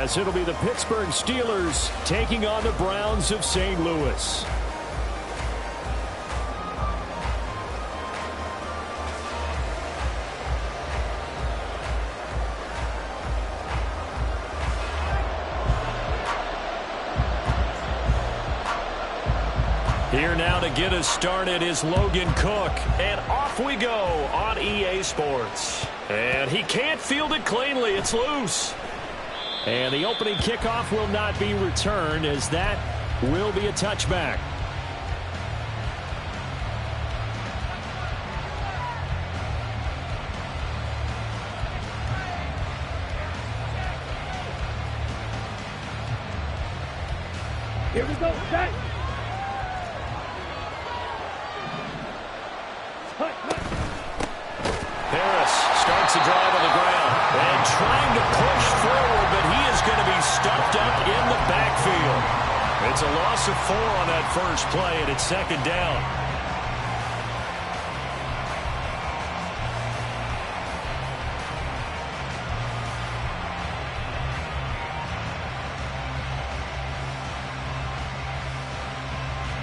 as it'll be the Pittsburgh Steelers taking on the Browns of St. Louis. Here now to get us started is Logan Cook. And off we go on EA Sports. And he can't field it cleanly. It's loose. And the opening kickoff will not be returned, as that will be a touchback. Here we go, set. Harris starts the drive on the ground and trying to push forward, but he is going to be stuffed up in the backfield. It's a loss of 4 on that first play, and it's second down.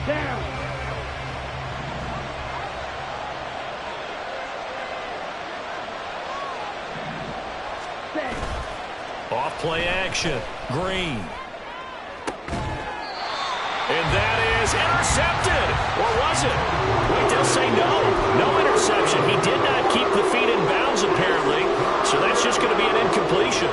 Down. Off play action. Green. And that is intercepted. Or was it? Wait, they'll say no. No interception. He did not keep the feet in bounds, apparently. So that's just going to be an incompletion.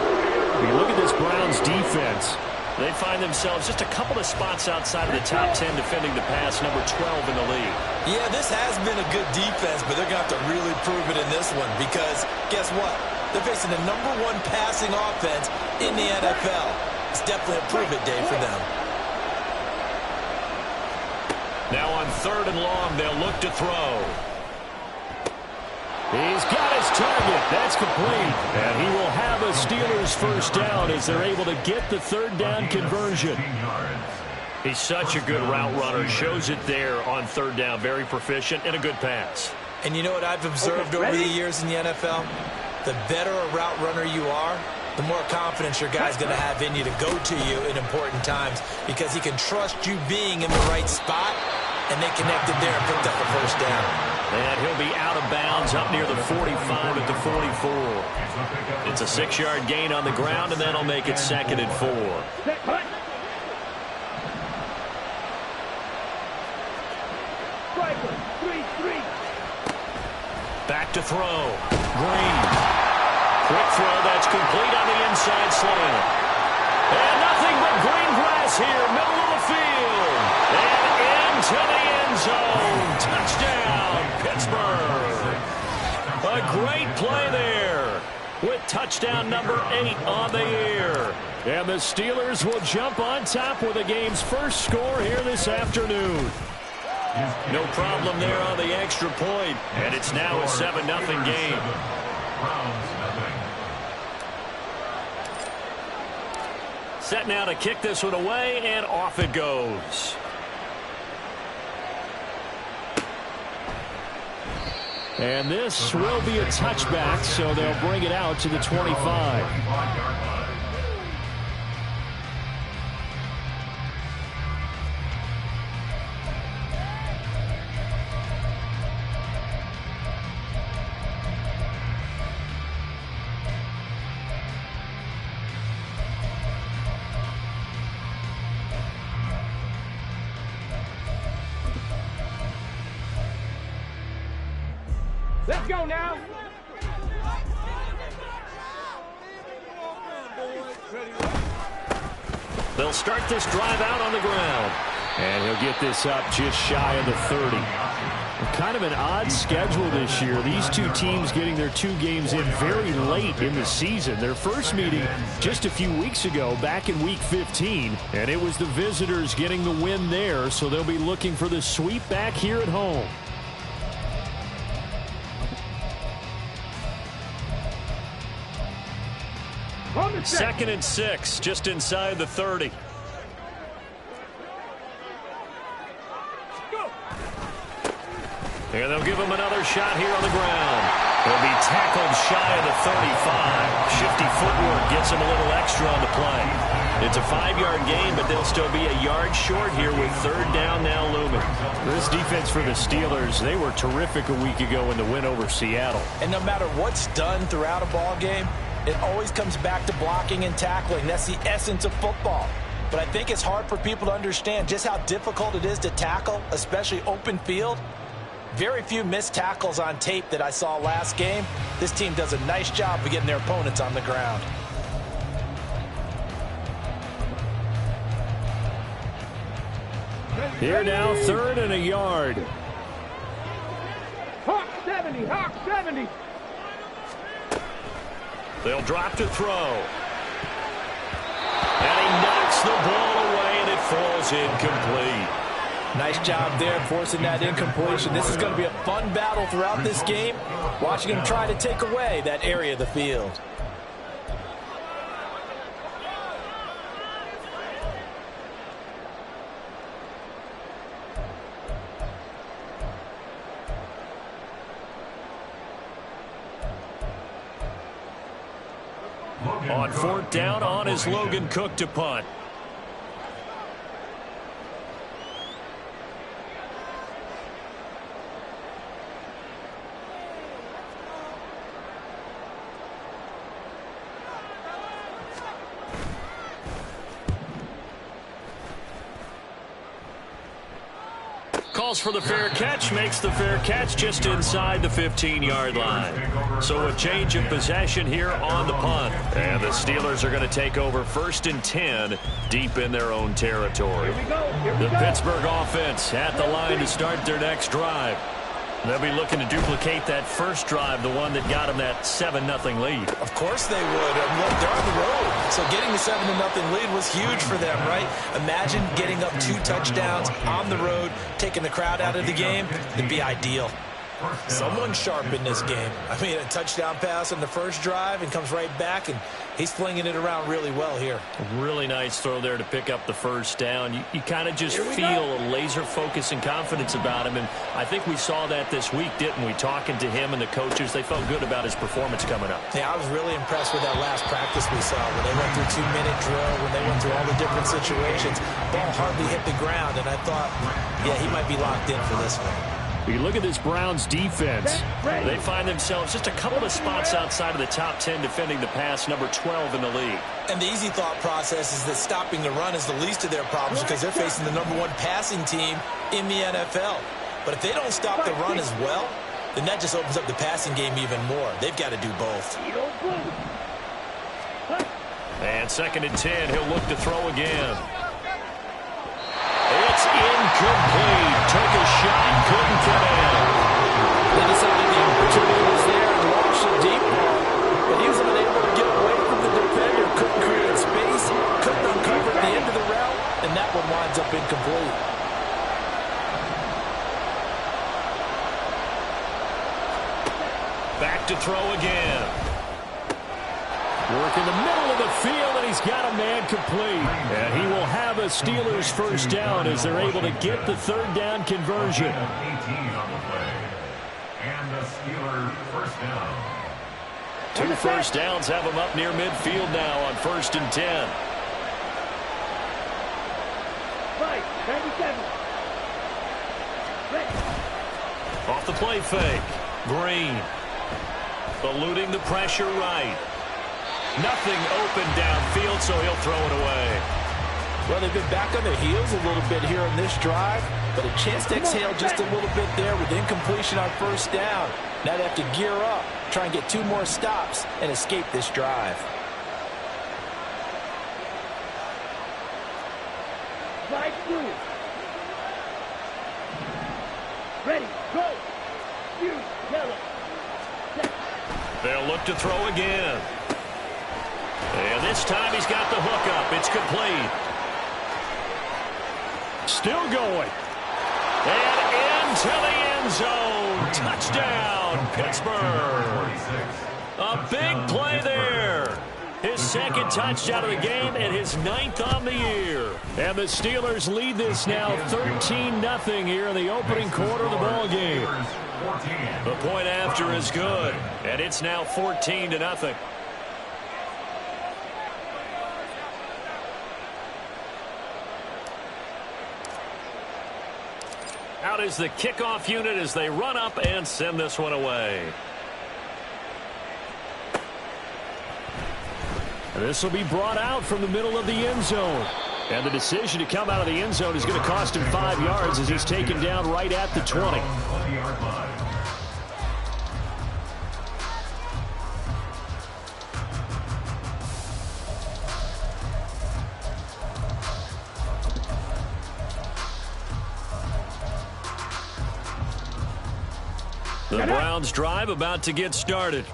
When you look at this Browns defense, they find themselves just a couple of spots outside of the top 10 defending the pass, number 12 in the league. Yeah, this has been a good defense, but they're going to have to really prove it in this one because guess what? They're facing the #1 passing offense in the NFL. It's definitely a prove-it day for them. Now on 3rd and long, they'll look to throw. He's got his target. That's complete. And he will have a Steelers first down as they're able to get the 3rd down conversion. He's such a good route runner. Shows it there on 3rd down. Very proficient and a good pass. And you know what I've observed over the years in the NFL? The better a route runner you are, the more confidence your guy's going to have in you to go to you in important times because he can trust you being in the right spot, and they connected there and picked up the first down. And he'll be out of bounds up near the 45 at the 44. It's a 6-yard gain on the ground, and that'll make it 2nd and 4. Back to throw. Green. Quick throw that's complete on the inside slant. And nothing but green grass here, middle of the field. And into the end zone. Touchdown, Pittsburgh. A great play there with touchdown number 8 on the year. And the Steelers will jump on top with the game's first score here this afternoon. No problem there on the extra point. And it's now a 7-0 game. Set now to kick this one away, and off it goes. And this will be a touchback, so they'll bring it out to the 25. Let's go now. They'll start this drive out on the ground. And he'll get this up just shy of the 30. Kind of an odd schedule this year. These two teams getting their 2 games in very late in the season. Their first meeting just a few weeks ago, back in Week 15. And it was the visitors getting the win there, so they'll be looking for the sweep back here at home. Second and 6, just inside the 30. And they'll give him another shot here on the ground. He'll be tackled shy of the 35. Shifty footwork gets him a little extra on the play. It's a 5-yard gain, but they'll still be a yard short here with third down now looming. This defense for the Steelers, they were terrific a week ago in the win over Seattle. And no matter what's done throughout a ball game, it always comes back to blocking and tackling. That's the essence of football. But I think it's hard for people to understand just how difficult it is to tackle, especially open field. Very few missed tackles on tape that I saw last game. This team does a nice job of getting their opponents on the ground. Here now, third and a yard. Hawk 70, Hawk 70. They'll drop to throw. And he knocks the ball away, and it falls incomplete. Nice job there forcing that incompletion. This is going to be a fun battle throughout this game, watching him try to take away that area of the field. On fourth down, on is Logan Cook to punt. Calls for the fair catch, makes the fair catch just inside the 15-yard line. So a change of possession here on the punt. And the Steelers are going to take over 1st and 10 deep in their own territory. The Pittsburgh offense at the line to start their next drive. They'll be looking to duplicate that first drive, the one that got them that 7-0 lead. Of course they would. Look, they're on the road. So getting the 7-0 lead was huge for them, right? Imagine getting up 2 touchdowns on the road, taking the crowd out of the game. It'd be ideal. Someone sharp in this game. I mean, a touchdown pass on the first drive and comes right back, and he's flinging it around really well here. A really nice throw there to pick up the first down. You kind of just feel a laser focus and confidence about him, and I think we saw that this week, didn't we? Talking to him and the coaches, they felt good about his performance coming up. Yeah, I was really impressed with that last practice we saw when they went through 2-minute drill, when they went through all the different situations. Ball hardly hit the ground, and I thought, yeah, he might be locked in for this one. You look at this Browns defense. They find themselves just a couple of spots outside of the top 10 defending the pass, number 12 in the league. And the easy thought process is that stopping the run is the least of their problems because they're facing the number 1 passing team in the NFL. But if they don't stop the run as well, then that just opens up the passing game even more. They've got to do both. And 2nd and 10, he'll look to throw again. It's incomplete. Took a shot, couldn't get in. They decided the opportunity was there and launched a deep ball, but he was unable to get away from the defender. Couldn't create space, couldn't uncover at the end of the route, and that one winds up incomplete. Back to throw again. Work in the middle of the field, and he's got a man complete. And he will have a Steelers first down as they're able to get the third down conversion. 18 on the play. And the Steelers first down. 2 first downs have them up near midfield now on 1st and 10. Right, 97. Off the play fake. Green. Eluding the pressure right. Nothing open downfield, so he'll throw it away. Well, they've been back on their heels a little bit here on this drive, but a chance to exhale just a little bit there with incompletion on first down. Now they have to gear up, try and get 2 more stops and escape this drive. Right through. Ready, go. You, yellow. They'll look to throw again. And this time he's got the hook up. It's complete. Still going. And into the end zone. Touchdown, Pittsburgh. A big play there. His 2nd touchdown of the game and his 9th on the year. And the Steelers lead this now 13-0 here in the opening quarter of the ball game. The point after is good, and it's now 14-0. Out is the kickoff unit as they run up and send this one away. This will be brought out from the middle of the end zone. And the decision to come out of the end zone is going to cost him 5 yards as he's taken down right at the 20. The Browns drive about to get started.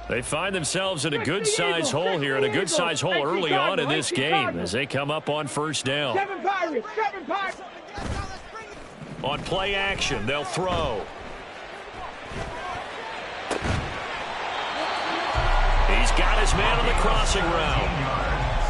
They find themselves in a good-sized hole here, and a good-sized hole early on in this game as they come up on first down. 7 Pirates, 7 Pirates. On play action, they'll throw. He's got his man on the crossing route.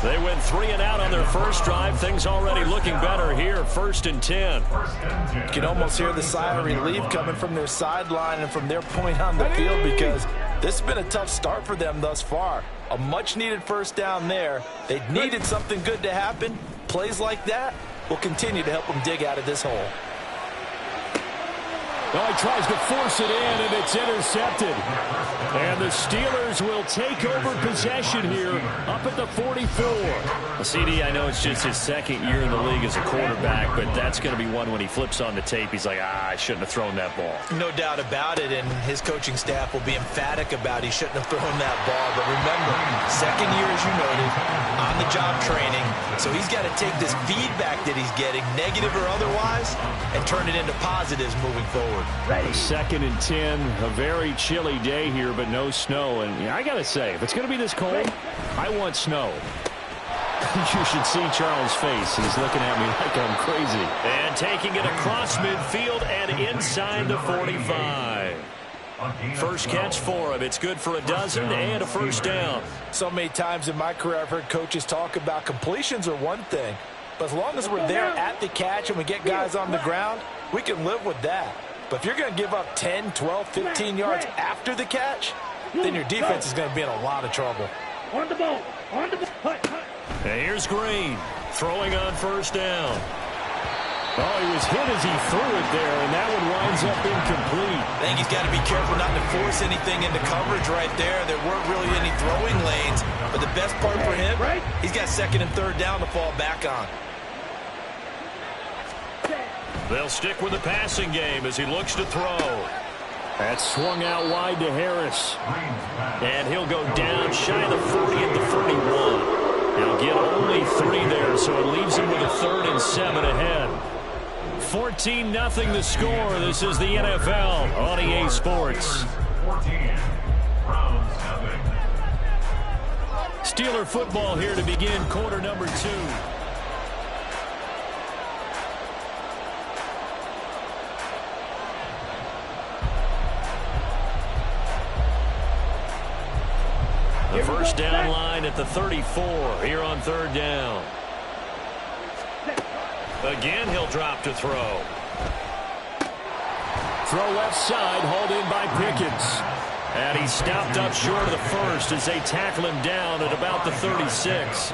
They went 3 and out on their first drive. Things already looking better here. 1st and 10. You can almost hear the sigh of relief coming from their sideline and from their point on the field because this has been a tough start for them thus far. A much-needed first down there. They needed something good to happen. Plays like that will continue to help them dig out of this hole. Well, he tries to force it in, and it's intercepted. And the Steelers will take over possession here up at the 44. Well, CD, I know it's just his second year in the league as a quarterback, but that's going to be one when he flips on the tape. He's like, I shouldn't have thrown that ball. No doubt about it, and his coaching staff will be emphatic about he shouldn't have thrown that ball. But remember, second year, as you noted, on-the-job training. So he's got to take this feedback that he's getting, negative or otherwise, and turn it into positives moving forward. 2nd and 10, a very chilly day here, but no snow. And I got to say, if it's going to be this cold, I want snow. You should see Charles' face. He's looking at me like I'm crazy. And taking it across midfield and inside the 45. First catch for him. It's good for a dozen and a first down. So many times in my career I've heard coaches talk about completions are one thing, but as long as we're there at the catch and we get guys on the ground, we can live with that. But if you're going to give up 10, 12, 15 yards after the catch, then your defense is going to be in a lot of trouble. On the ball. On the ball. And here's Green throwing on first down. Oh, he was hit as he threw it there, and that one winds up incomplete. I think he's got to be careful not to force anything into coverage right there. There weren't really any throwing lanes, but the best part for him, he's got 2nd and 3rd down to fall back on. They'll stick with the passing game as he looks to throw. That's swung out wide to Harris. And he'll go down shy of the 40 at the 41. He'll get only 3 there, so it leaves him with a 3rd and 7 ahead. 14-0 the score. This is the NFL on EA Sports. Steeler football here to begin quarter number 2. The first down line at the 34 here on 3rd down. Again, he'll drop to throw. Throw left side, hauled in by Pickens. And he's stopped up short of the first as they tackle him down at about the 36.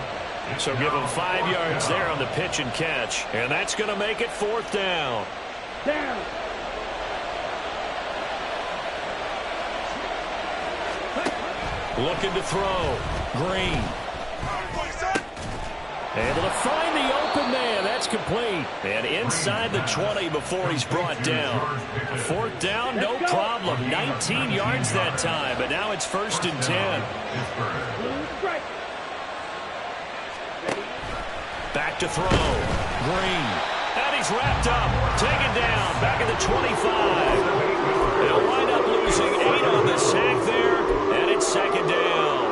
So give him 5 yards there on the pitch and catch. And that's going to make it 4th down. Down. Looking to throw. Green. Able to find the open man. That's complete. And inside the 20 before he's brought down. 4th down, no problem. 19 yards that time, but now it's 1st and 10. Back to throw. Green. And he's wrapped up. Taken down. Back at the 25. They'll wind up losing 8 on the sack there. And it's 2nd down.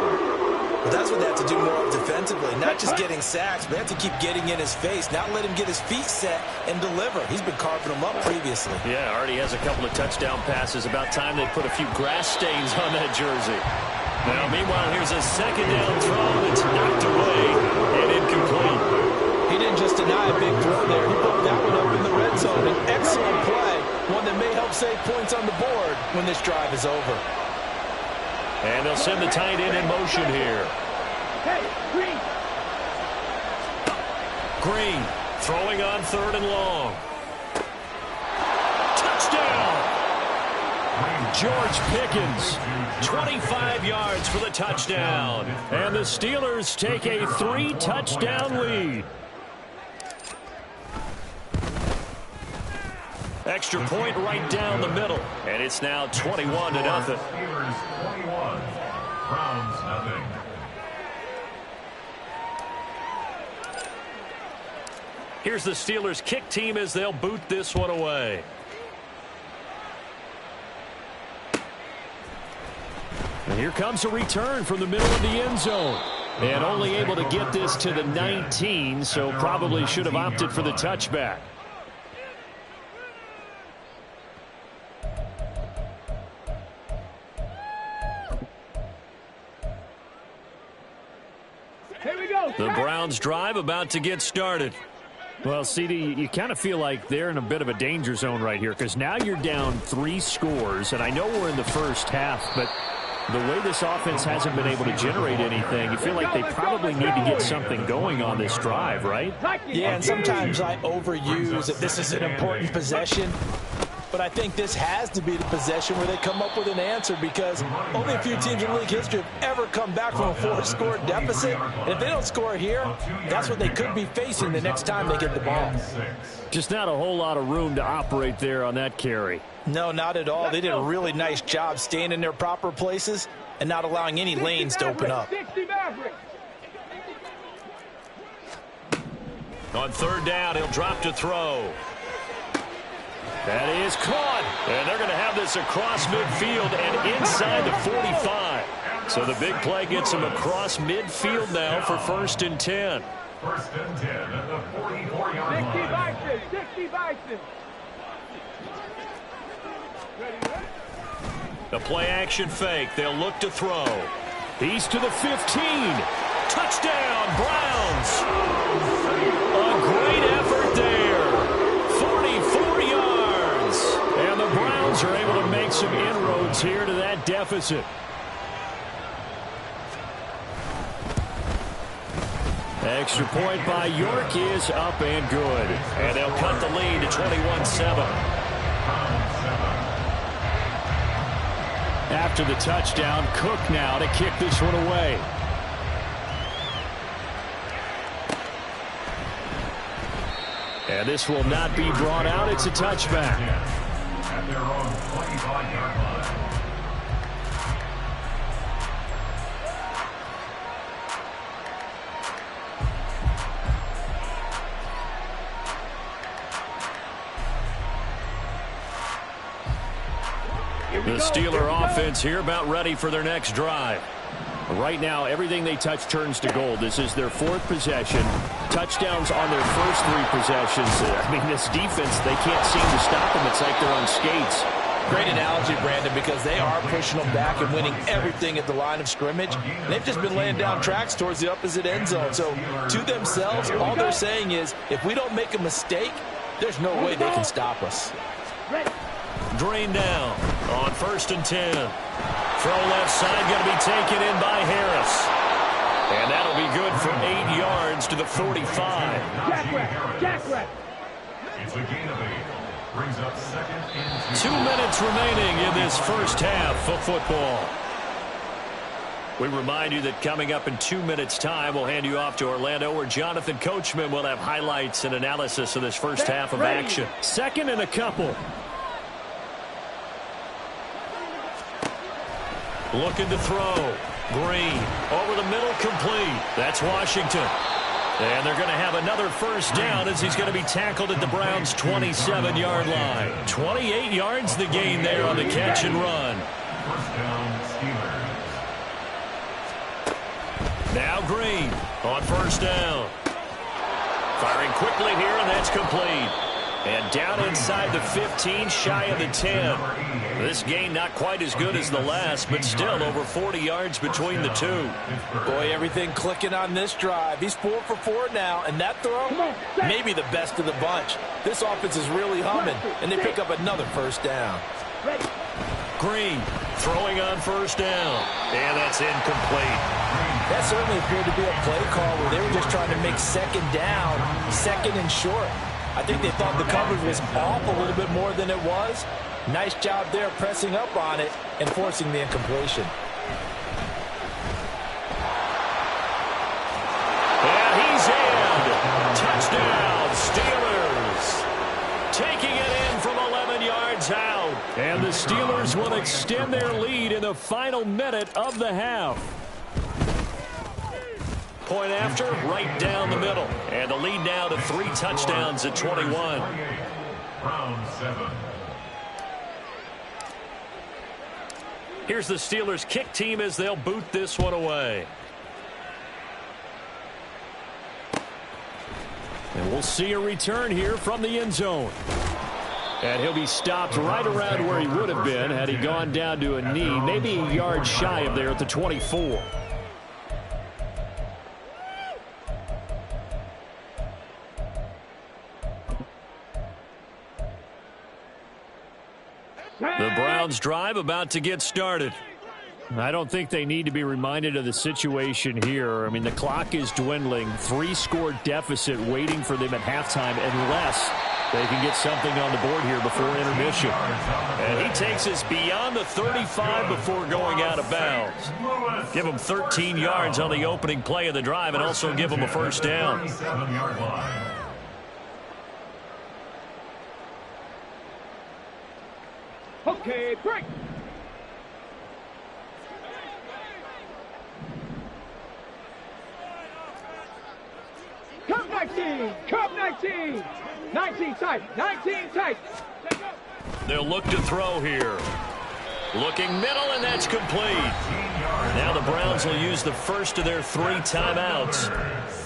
Well, that's what they have to do more of defensively. Not just getting sacks, but they have to keep getting in his face. Not let him get his feet set and deliver. He's been carving them up previously. Yeah, already has a couple of touchdown passes. About time they put a few grass stains on that jersey. Now, meanwhile, here's a 2nd down throw that's knocked away and incomplete. He didn't just deny a big throw there. He put that one up in the red zone. An excellent play. One that may help save points on the board when this drive is over. And they'll send the tight end in motion here. Hey, Green. Green throwing on 3rd and long. touchdown. George Pickens, 25 yards for the touchdown. And the Steelers take a 3-touchdown lead. Extra point right down the middle. And it's now 21-0. Steelers 21, Browns nothing. Here's the Steelers kick team as they'll boot this one away. And here comes a return from the middle of the end zone. And only able to get this to the 19, so probably should have opted for the touchback. Here we go. The Browns drive about to get started. Well, CD, you kind of feel like they're in a bit of a danger zone right here because now you're down 3 scores, and I know we're in the first half, but the way this offense hasn't been able to generate anything, you feel like they probably need to get something going on this drive, right? Yeah, and sometimes I overuse that this is an important possession. But I think this has to be the possession where they come up with an answer because only a few teams in league history have ever come back from a 4-score deficit. And if they don't score here, that's what they could be facing the next time they get the ball. Just not a whole lot of room to operate there on that carry. No, not at all. They did a really nice job staying in their proper places and not allowing any lanes to open up. 60 Mavericks. On third down, he'll drop to throw. That is caught. And they're going to have this across midfield and inside the 45. So the big play gets him across midfield now for 1st and 10. 1st and 10 at the 44-yard 60 line. Bison. 60 Bison. The play action fake. They'll look to throw. He's to the 15. Touchdown, Browns. A great effort there. 44 yards. And the Browns are able to make some inroads here to that deficit. Extra point by York is up and good. And they'll cut the lead to 21-7. After the touchdown, Cook now to kick this one away. And this will not be brought out. It's a touchback. At their own 25-yard line. The Steeler offense here about ready for their next drive. Right now, everything they touch turns to gold. This is their 4th possession. Touchdowns on their first 3 possessions. I mean, this defense, they can't seem to stop them. It's like they're on skates. Great analogy, Brandon, because they are pushing them back and winning everything at the line of scrimmage. And they've just been laying down tracks towards the opposite end zone. So to themselves, all they're saying is, if we don't make a mistake, there's no way they can stop us. Green down on 1st and 10. Throw left side, going to be taken in by Harris. And that'll be good for 8 yards to the 45. Jackrack. It's a gain of 8. Brings up 2nd and 2. 2 minutes remaining in this first half of football. We remind you that coming up in 2 minutes' time, we'll hand you off to Orlando, where Jonathan Coachman will have highlights and analysis of this first half of action. 2nd and a couple. Looking to throw. Green over the middle, complete. That's Washington. And they're going to have another first down as he's going to be tackled at the Browns' 27-yard line. 28 yards the gain there on the catch and run. 1st down, Steelers. Now Green on 1st down. Firing quickly here, and that's complete. And down inside the 15, shy of the 10. This gain not quite as good as the last, but still over 40 yards between the two. Boy, everything clicking on this drive. He's 4 for 4 now, and that throw, maybe the best of the bunch. This offense is really humming, and they pick up another first down. Green throwing on 1st down, and that's incomplete. That certainly appeared to be a play call where they were just trying to make 2nd down, 2nd and short. I think they thought the coverage was off a little bit more than it was, Nice job there pressing up on it and forcing the incompletion. And he's in. Touchdown, Steelers. Taking it in from 11 yards out. And the Steelers will extend their lead in the final minute of the half. Point after, right down the middle. And the lead now to 3 touchdowns at 21. Round 7. Here's the Steelers kick team as they'll boot this one away. And we'll see a return here from the end zone. And he'll be stopped right around where he would have been had he gone down to a knee, maybe a yard shy of there at the 24. The Browns drive about to get started. I don't think they need to be reminded of the situation here. I mean, the clock is dwindling. 3-score deficit waiting for them at halftime unless they can get something on the board here before intermission. And he takes us beyond the 35 before going out of bounds. Give him 13 yards on the opening play of the drive and also give him a first down. 37-yard line. Okay, break. Come 19, come 19. 19 tight, 19 tight. They'll look to throw here. Looking middle, and that's complete. Now the Browns will use the first of their 3 timeouts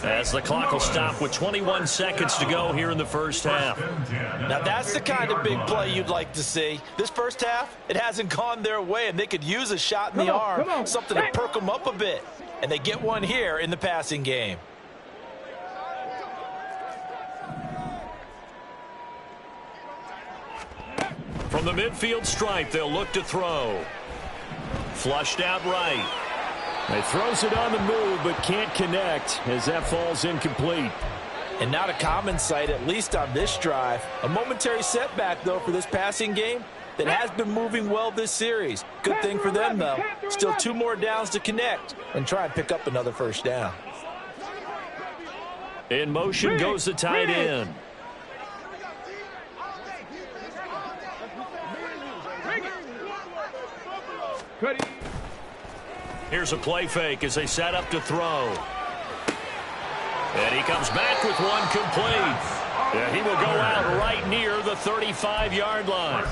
as the clock will stop with 21 seconds to go here in the first half. Now that's the kind of big play you'd like to see. This first half, it hasn't gone their way, and they could use a shot in the arm, something to perk them up a bit. And they get one here in the passing game. From the midfield stripe, they'll look to throw. Flushed out right. He throws it on the move but can't connect as that falls incomplete. And not a common sight, at least on this drive. A momentary setback, though, for this passing game that has been moving well this series. Good thing for them, though. Still 2 more downs to connect and try and pick up another first down. In motion goes the tight end. Here's a play fake as they set up to throw. And he comes back with one complete. And he will go out right near the 35-yard line.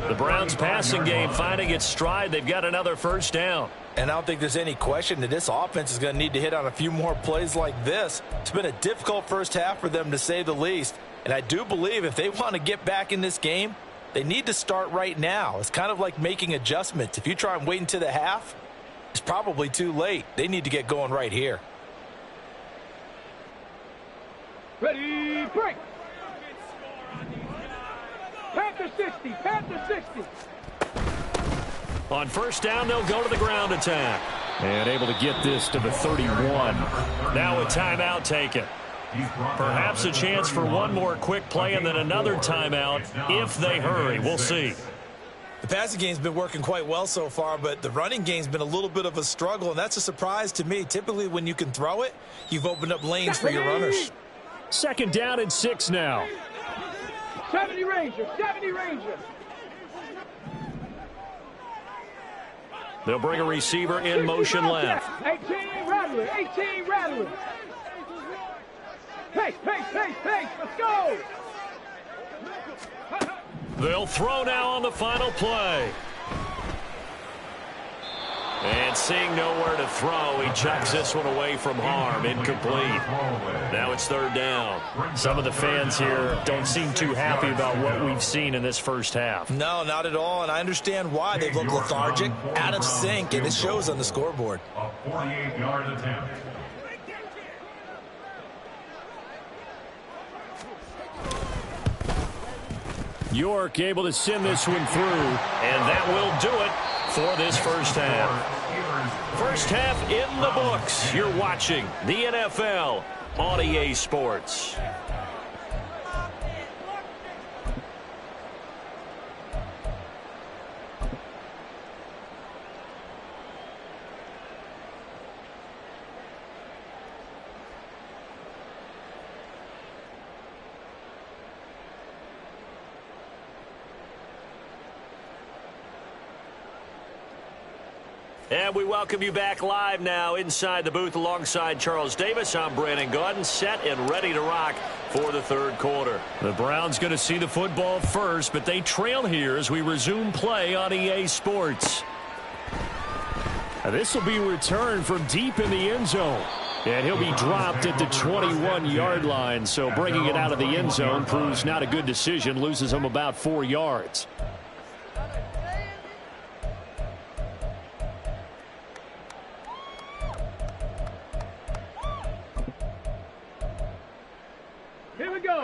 The Browns passing game finding its stride. They've got another first down. And I don't think there's any question that this offense is going to need to hit on a few more plays like this. It's been a difficult first half for them, to say the least. And I do believe if they want to get back in this game, they need to start right now. It's kind of like making adjustments. If you try and wait until the half, it's probably too late. They need to get going right here. Ready, break. Panther 60, Panther 60. On first down, they'll go to the ground attack. And able to get this to the 31. Now a timeout taken. Perhaps a chance for one more quick play and then another timeout if they hurry. We'll see. The passing game's been working quite well so far, but the running game's been a little bit of a struggle, and that's a surprise to me. Typically, when you can throw it, you've opened up lanes for your runners. 2nd down and 6 now. 70 Rangers, 70 Rangers. They'll bring a receiver in motion left. 18 Rattler, 18 Rattler. Pace, pace, pace, pace, let's go! They'll throw now on the final play. And seeing nowhere to throw, he chucks this one away from harm. Incomplete. Now it's 3rd down. Some of the fans here don't seem too happy about what we've seen in this first half. No, not at all, and I understand why. They've looked lethargic, out of sync, and it shows on the scoreboard. A 48-yard attempt. York able to send this one through. And that will do it for this first half. First half in the books. You're watching the NFL on EA Sports. And we welcome you back live now inside the booth alongside Charles Davis. I'm Brandon Gaudin, set and ready to rock for the third quarter. The Browns going to see the football first, but they trail here as we resume play on EA Sports. This will be returned from deep in the end zone. And he'll be dropped at the 21-yard line. So bringing it out of the end zone proves not a good decision. Loses him about 4 yards.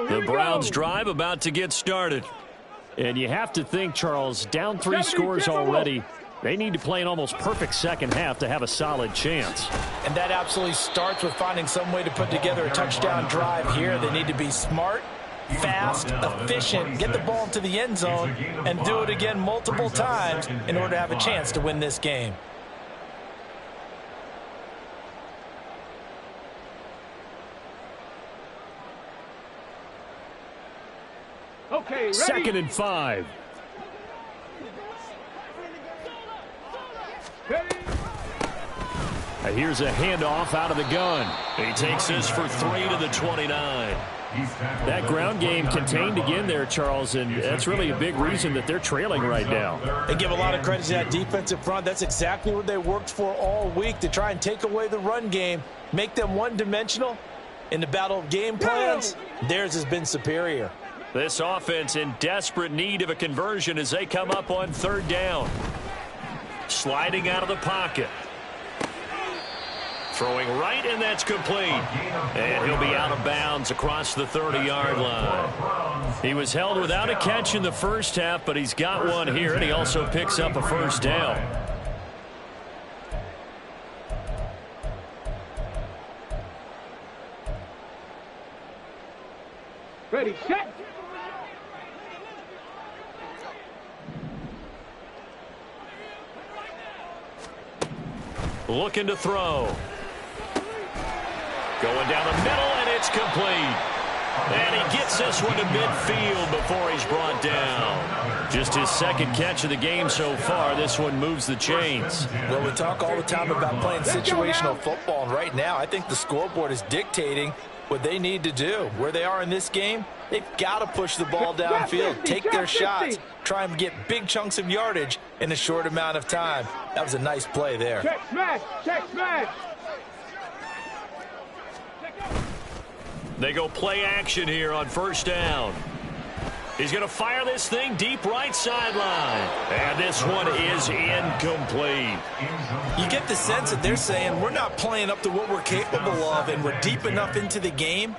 The Browns drive about to get started. And you have to think, Charles, down 3 scores already. They need to play an almost perfect second half to have a solid chance. And that absolutely starts with finding some way to put together a touchdown drive here. They need to be smart, fast, efficient, get the ball into the end zone, and do it again multiple times in order to have a chance to win this game. Okay, ready? 2nd and 5. Here's a handoff out of the gun. He takes this for 3 to the 29. That ground game contained again there, Charles, and that's really a big reason that they're trailing right now. They give a lot of credit to that defensive front. That's exactly what they worked for all week, to try and take away the run game, make them one-dimensional. In the battle of game plans, theirs has been superior. This offense in desperate need of a conversion as they come up on 3rd down. Sliding out of the pocket. Throwing right, and that's complete. And he'll be out of bounds across the 30-yard line. He was held without a catch in the first half, but he's got one here, and he also picks up a first down. Ready, set. Looking to throw. Going down the middle, and it's complete. And he gets this one to midfield before he's brought down. Just his 2nd catch of the game so far. This one moves the chains. Well, we talk all the time about playing situational football, and right now I think the scoreboard is dictating what they need to do. Where they are in this game, they've got to push the ball downfield, take their shots, try and get big chunks of yardage in a short amount of time. That was a nice play there. Check smash, check smash. They go play action here on 1st down. He's going to fire this thing deep right sideline. And this one is incomplete. You get the sense that they're saying we're not playing up to what we're capable of, and we're deep enough into the game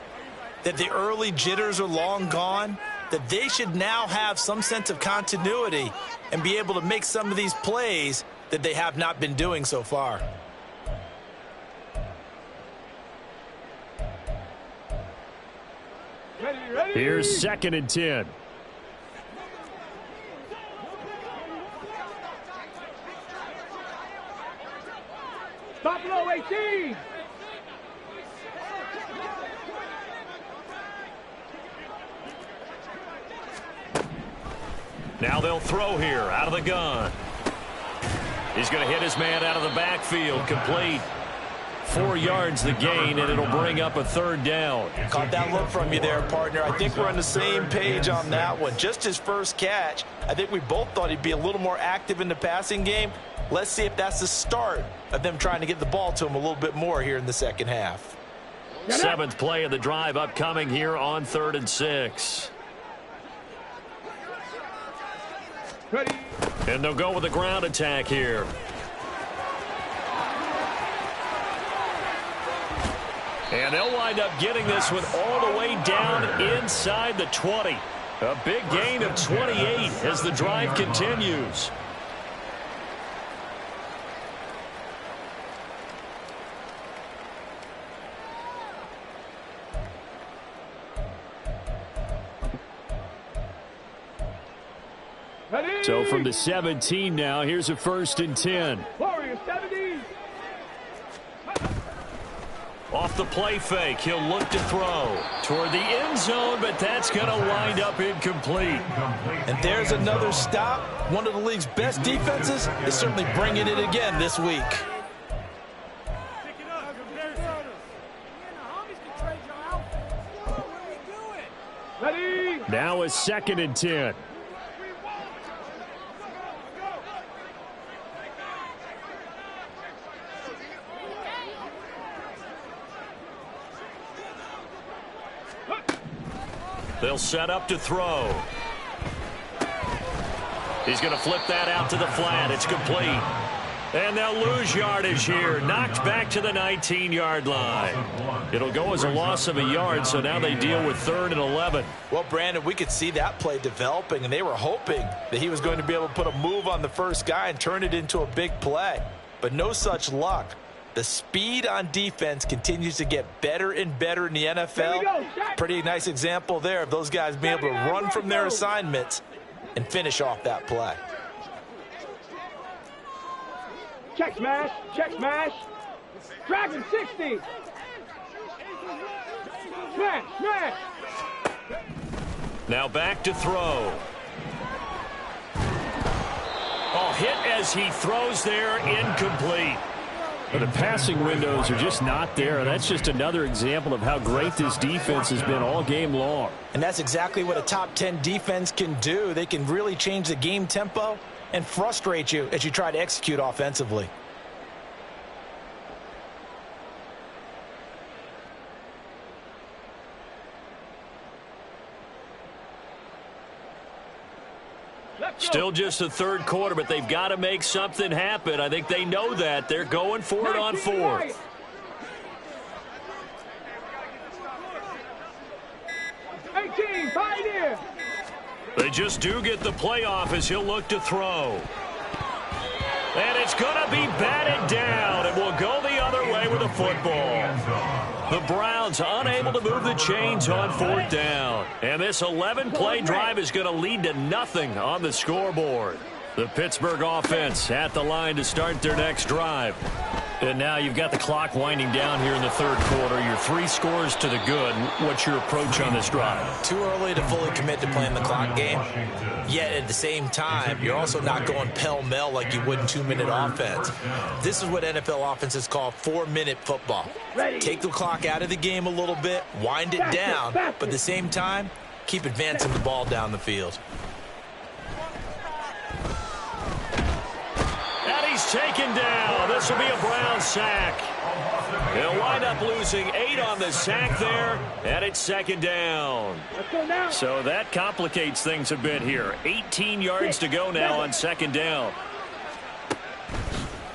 that the early jitters are long gone, that they should now have some sense of continuity and be able to make some of these plays that they have not been doing so far. Ready. Here's 2nd and 10. Stop below 18. Now they'll throw here out of the gun. He's going to hit his man out of the backfield. Complete. 4 yards the gain, and it'll bring up a 3rd down. Caught that look from you there, partner. I think we're on the same page on that one. Just his first catch. I think we both thought he'd be a little more active in the passing game. Let's see if that's the start of them trying to get the ball to him a little bit more here in the second half. 7th play of the drive upcoming here on 3rd and 6. Ready. And they'll go with a ground attack here. And they'll wind up getting this one all the way down inside the 20. A big gain of 28 as the drive continues. Ready. So from the 17 now, here's a 1st and 10. Warriors 70. Off the play fake, he'll look to throw toward the end zone, but that's going to wind up incomplete. And there's another stop. One of the league's best defenses is certainly bringing it again this week. Ready? Now it's 2nd and 10. They'll set up to throw. He's going to flip that out to the flat. It's complete. And they'll lose yardage here. Knocked back to the 19-yard line. It'll go as a loss of a yard, so now they deal with 3rd and 11. Well, Brandon, we could see that play developing, and they were hoping that he was going to be able to put a move on the first guy and turn it into a big play. But no such luck. The speed on defense continues to get better and better in the NFL. Pretty nice example there of those guys being able to run from their assignments and finish off that play. Check smash. Check smash. Dragon 60. Smash. Smash. Now back to throw. Oh, hit as he throws there, incomplete. But the passing windows are just not there. That's just another example of how great this defense has been all game long. And that's exactly what a top 10 defense can do. They can really change the game tempo and frustrate you as you try to execute offensively. Still just the 3rd quarter, but they've got to make something happen. I think they know that. They're going for it on 4th. Pioneer. They just do get the playoff as he'll look to throw. And it's going to be batted down, and will go the other way with the football. The Browns unable to move the chains on 4th down. And this 11-play drive is going to lead to nothing on the scoreboard. The Pittsburgh offense at the line to start their next drive. And now you've got the clock winding down here in the 3rd quarter. You're 3 scores to the good. What's your approach on this drive? Too early to fully commit to playing the clock game. Yet at the same time, you're also not going pell-mell like you would in 2-minute offense. This is what NFL offenses call 4-minute football. Take the clock out of the game a little bit, wind it down, but at the same time, keep advancing the ball down the field. And he's taken down. This will be a Brown sack. They'll wind up losing 8 on the sack there, and it's 2nd down. So that complicates things a bit here. 18 yards to go now on 2nd down.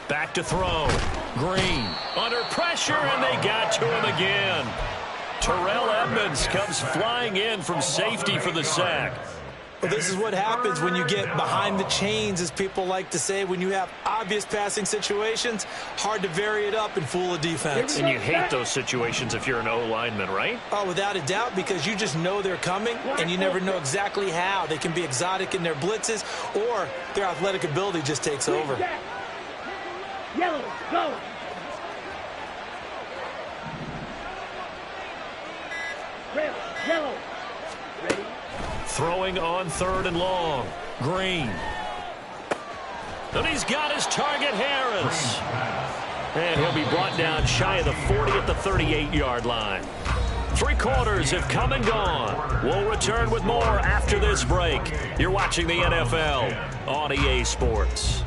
Back to throw. Green under pressure, and they got to him again. Terrell Edmunds comes flying in from safety for the sack. Well, this is what happens when you get behind the chains, as people like to say. When you have obvious passing situations, hard to vary it up and fool a defense. And you hate those situations if you're an O-lineman, right? Oh, without a doubt, because you just know they're coming, and you never know exactly how. They can be exotic in their blitzes, or their athletic ability just takes over. Yellow, go. Red, yellow. Ready. Throwing on 3rd and long. Green. And he's got his target, Harris. And he'll be brought down shy of the 40 at the 38-yard line. 3 quarters have come and gone. We'll return with more after this break. You're watching the NFL on EA Sports.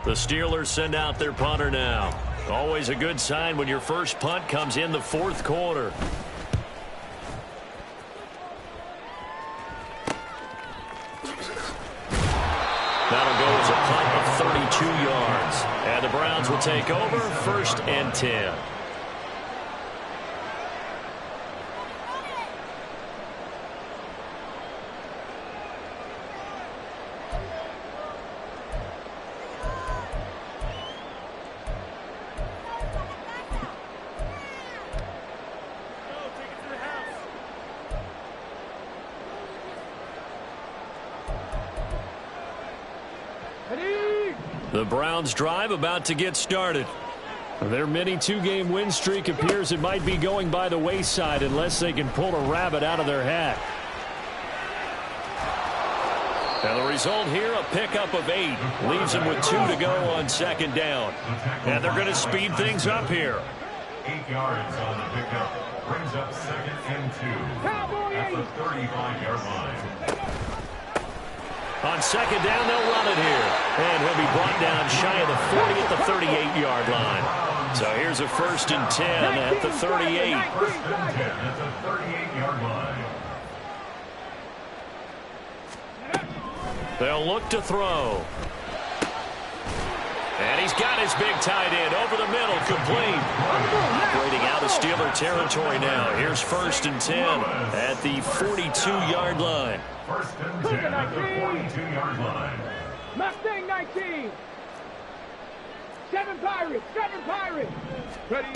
The Steelers send out their punter now. Always a good sign when your first punt comes in the 4th quarter. That'll go as a punt of 32 yards. And the Browns will take over 1st and 10. The Browns drive about to get started. Their mini two-game win streak appears it might be going by the wayside unless they can pull a rabbit out of their hat. And the result here, a pickup of 8. Leaves them with 2 to go on second down. And they're going to speed things up here. 8 yards on the pickup. Brings up 2nd and 2 at the 35-yard line. On second down, they'll run it here. And he'll be brought down shy of the 40 at the 38-yard line. So here's a 1st and 10 at the 38. 1st and 10 at the 38-yard line. They'll look to throw. And he's got his big tight end over the middle, complete. Operating out of Steeler territory now. Here's 1st and 10 at the 42-yard line. 1st and 10 at the 42-yard line. Mustang 19. 7 Pirates. 7 Pirates. Ready.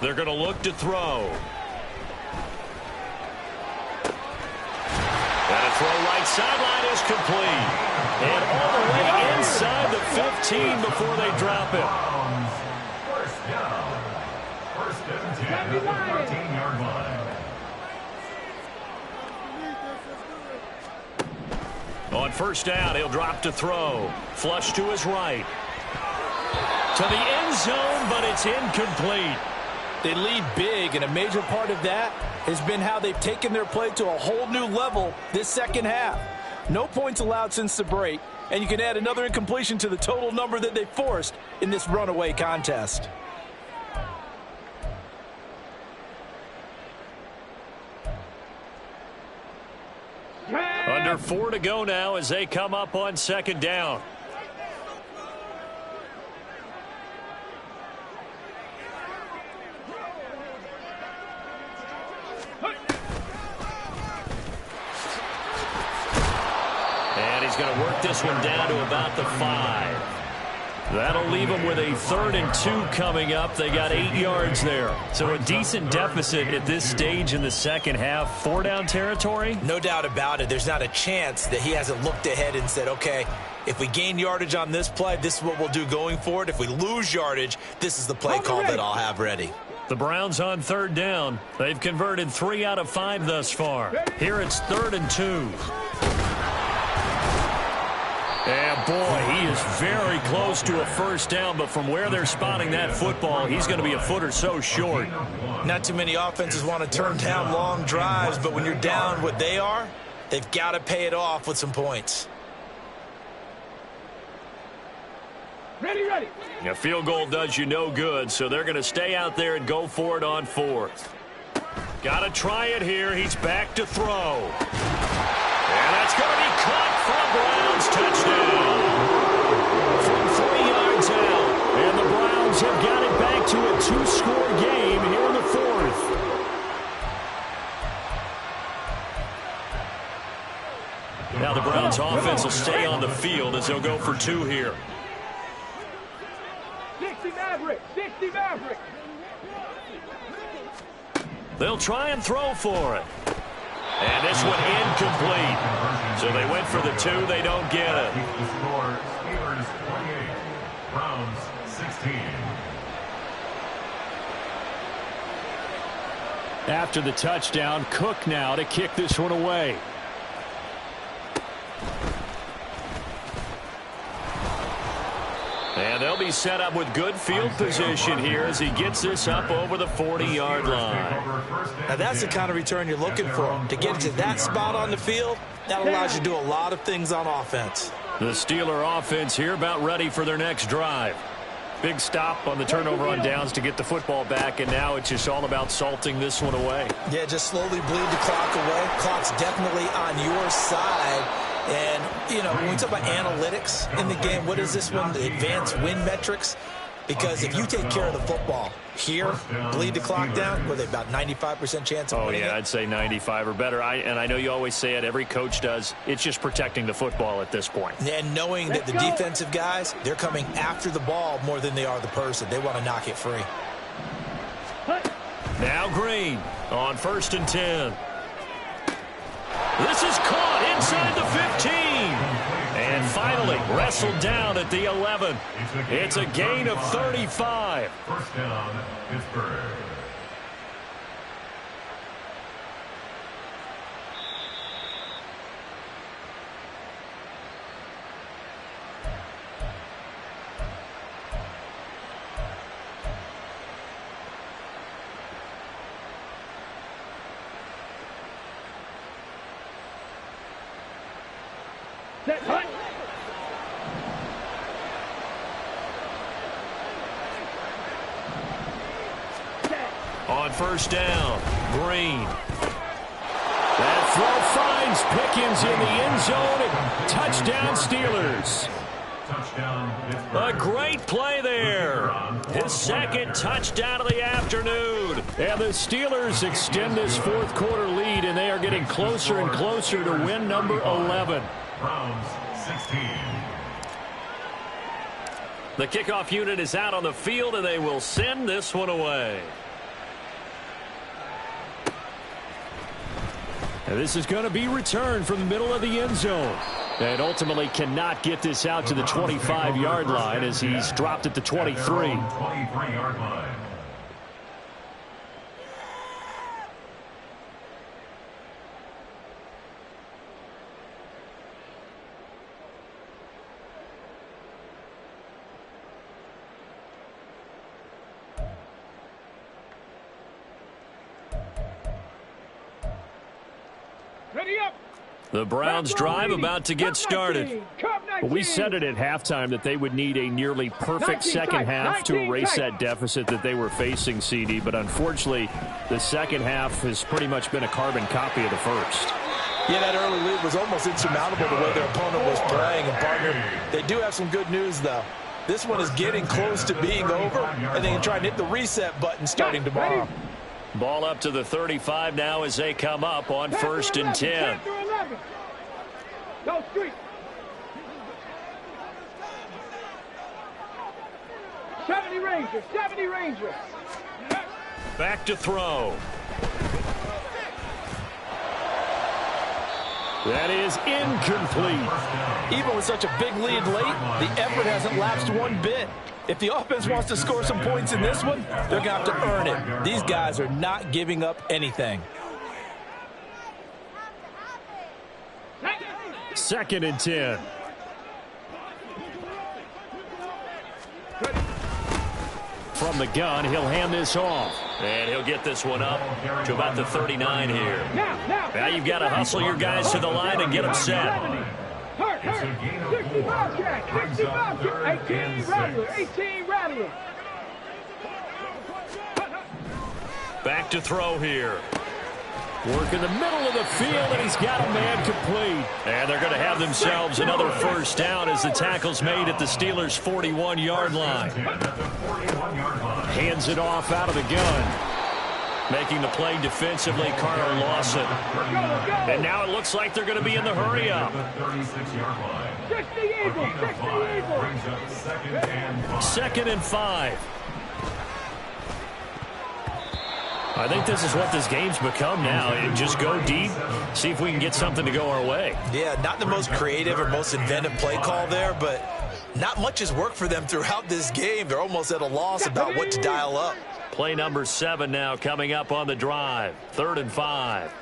They're going to look to throw. And a throw right sideline is complete. And all the way inside the 15 before they drop it. First down. 1st and 10 at the 13-yard line. On 1st down, he'll drop to throw. Flush to his right. To the end zone, but it's incomplete. They lead big, and a major part of that has been how they've taken their play to a whole new level this second half. No points allowed since the break, and you can add another incompletion to the total number that they forced in this runaway contest. Under 4 to go now as they come up on second down. And he's going to work this one down to about the 5. That'll leave them with a 3rd and 2 coming up. They got 8 yards there. So a decent deficit at this stage in the second half. 4-down territory? No doubt about it. There's not a chance that he hasn't looked ahead and said, okay, if we gain yardage on this play, this is what we'll do going forward. If we lose yardage, this is the play call that I'll have ready. The Browns on 3rd down. They've converted 3 out of 5 thus far. Here it's 3rd and 2. And boy, he is very close to a 1st down, but from where they're spotting that football, he's going to be a foot or so short. Not too many offenses want to turn down long drives, but when you're down what they are, they've got to pay it off with some points. Ready, ready. A field goal does you no good, so they're going to stay out there and go for it on 4th. Got to try it here. He's back to throw. And that's going to be caught for a Browns touchdown. From 3 yards out. And the Browns have got it back to a 2-score game here in the 4th. Now the Browns offense will stay on the field as they'll go for 2 here. 60 Maverick. 60 Maverick. They'll try and throw for it. And this one incomplete. So they went for the 2. They don't get it. The score, Steelers 28, Browns 16. After the touchdown, Cook now to kick this one away. And they'll be set up with good field position here as he gets this up over the 40-yard line. Now that's the kind of return you're looking for. To get to that spot on the field, that allows you to do a lot of things on offense. The Steeler offense here about ready for their next drive. Big stop on the turnover on downs to get the football back, and now it's just all about salting this one away. Yeah, just slowly bleed the clock away. Clock's definitely on your side. And, you know, when we talk about analytics in the game, what is this one? The advanced win metrics? Because if you take care of the football here, bleed the clock down, with about 95% chance of winning it. I'd say 95 or better. And I know you always say it, every coach does. It's just protecting the football at this point. And knowing that the defensive guys, they're coming after the ball more than they are the person. They want to knock it free. Now Green on 1st and 10. This is caught inside the 15. And And finally wrestled down at the 11. It's a gain of 35. First down, Pittsburgh. Set, hut. On first down, Green. That throw finds Pickens in the end zone, and touchdown Steelers. Touchdown, Pittsburgh. A great play there. His second touchdown of the afternoon. And the Steelers extend this fourth quarter lead, and they are getting closer and closer to win number 11. Browns 16. The kickoff unit is out on the field, and they will send this one away. And this is going to be returned from the middle of the end zone. And ultimately cannot get this out to the 25-yard line as he's dropped at the 23. 23-yard line. Ready up. The Browns drive about to get started. But We said it at halftime that they would need a nearly perfect second half to erase that deficit that they were facing, CD. But unfortunately, the second half has pretty much been a carbon copy of the first. Yeah, that early lead was almost insurmountable the way their opponent was playing. And, partner, they do have some good news, though. This one is getting close to being over, and they can try and hit the reset button starting tomorrow. Ball up to the 35 now as they come up on first and 10. Go street. 70 Rangers, 70 Rangers. Back to throw. That is incomplete. Even with such a big lead late, the effort hasn't lapsed one bit. If the offense wants to score some points in this one, they're going to have to earn it. These guys are not giving up anything. Second and 10. From the gun, he'll hand this off. And he'll get this one up to about the 39 here. Now you've got to hustle your guys to the line and get them set. Hurt. 60 Bobcat, 60 Bobcat. 18 Rattler, 18 Rattler. Back to throw here. Work in the middle of the field, and he's got a man complete. And they're going to have themselves another first down as the tackle's made at the Steelers' 41-yard line. Hands it off out of the gun. Making the play defensively, Carl Lawson. And now it looks like they're going to be in the hurry-up. 60 Eagles. Second and 5. I think this is what this game's become now. And just go deep, see if we can get something to go our way. Yeah, not the most creative or most inventive play call there, but not much has worked for them throughout this game. They're almost at a loss about what to dial up. Play number 7 now coming up on the drive. 3rd and 5.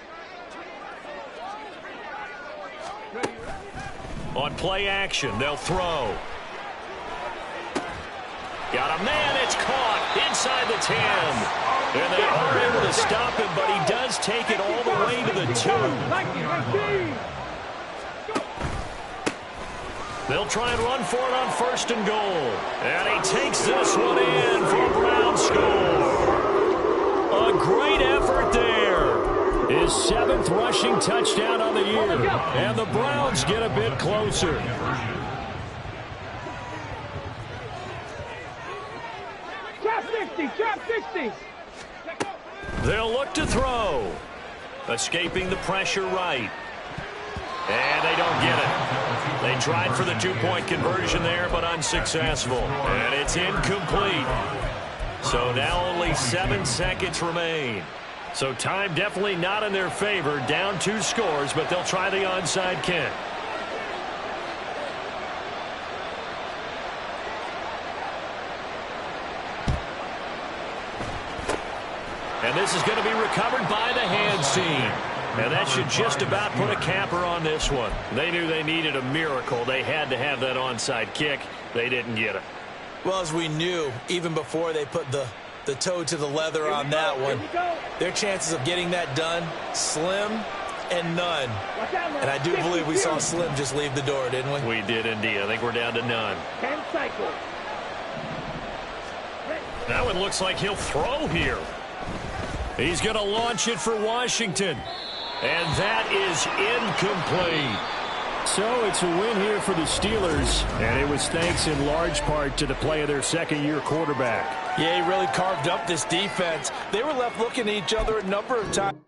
On play action, they'll throw. Got a man, it's caught inside the 10. And they are able to stop him, but he does take it all the way to the 2. They'll try and run for it on 1st and goal. And he takes this one in for a Brown score. A great effort there. His 7th rushing touchdown on the year. And the Browns get a bit closer. Trap 60. They'll look to throw. Escaping the pressure right. And they don't get it. They tried for the 2-point conversion there, but unsuccessful. And it's incomplete. So now only 7 seconds remain. So time definitely not in their favor. Down 2 scores, but they'll try the onside kick. And this is going to be recovered by the hands team. And that should just about put a capper on this one. They knew they needed a miracle. They had to have that onside kick. They didn't get it. Well, as we knew, even before they put the toe to the leather on that one, their chances of getting that done, slim and none. And I do believe we saw Slim just leave the door, didn't we? We did indeed. I think we're down to none. 10 cycles. Now it looks like he'll throw here. He's going to launch it for Washington. And that is incomplete. So it's a win here for the Steelers, and it was thanks in large part to the play of their second-year quarterback. Yeah, he really carved up this defense. They were left looking at each other a number of times.